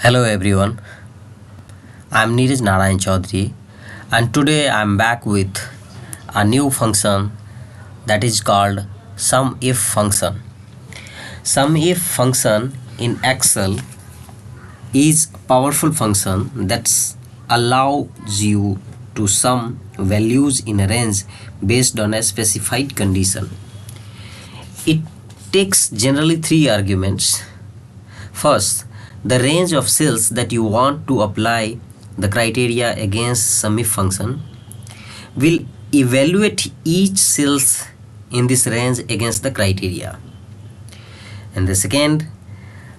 Hello everyone, I'm Neeraj Narayan Chaudhary and today I'm back with a new function that is called SUMIF function. SUMIF function in Excel is a powerful function that allows you to sum values in a range based on a specified condition. It takes generally three arguments. First, the range of cells that you want to apply the criteria against SUMIF function will evaluate each cells in this range against the criteria. And the second,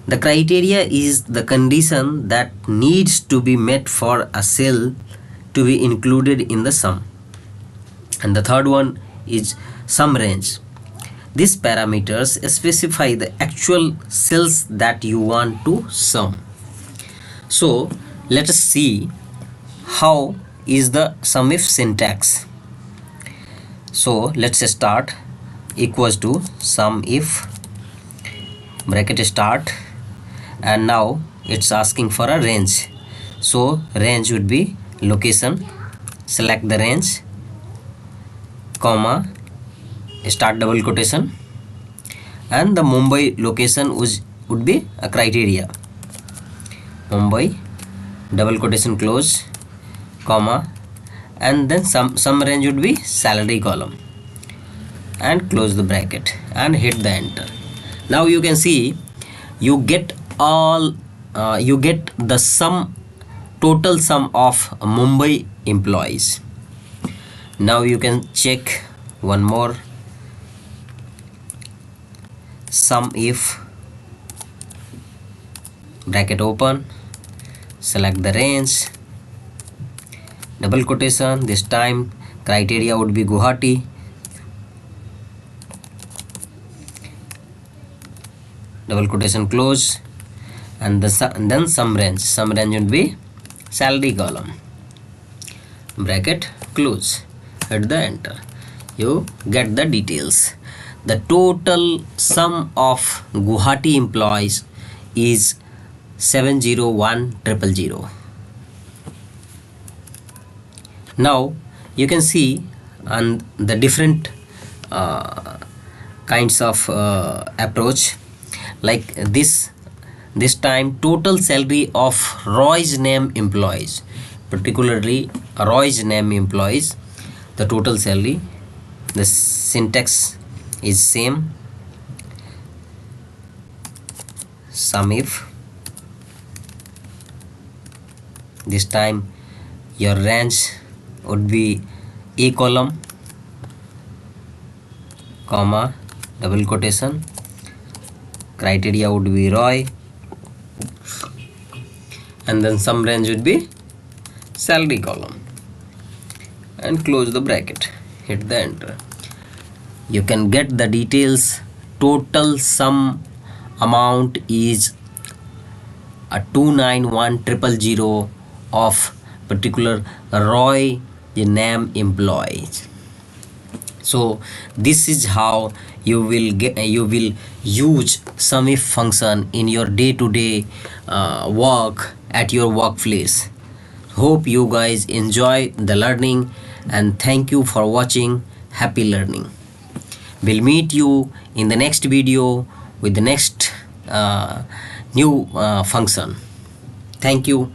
the criteria is the condition that needs to be met for a cell to be included in the sum. And the third one is sum range. These parameters specify the actual cells that you want to sum. So let us see how is the SUMIF syntax. So let's start equals to SUMIF bracket start, and now it's asking for a range. So range would be location, select the range, comma, start double quotation, and the Mumbai location would be a criteria. Mumbai double quotation close, comma, and then some range would be salary column, and close the bracket and hit the enter. Now you can see you get the total sum of Mumbai employees. Now you can check one more. SUMIF bracket open, select the range, double quotation, this time criteria would be Guwahati, double quotation close, and then sum range would be salary column, bracket close, hit the enter. You get the details. The total sum of Guwahati employees is 701,000. Now you can see on the different kinds of approach, like this time total salary of Roy's name employees, particularly Roy's name employees, the total salary, the syntax is same, SUMIF. This time your range would be A column, comma, double quotation, criteria would be Roy, and then sum range would be salary column, and close the bracket, hit the enter. You can get the details. Total sum amount is a 291,000 of particular Roy the name employees. So this is how you will use SUMIF function in your day-to-day work at your workplace. Hope you guys enjoy the learning, and thank you for watching. Happy learning. We'll meet you in the next video with the next new function. Thank you.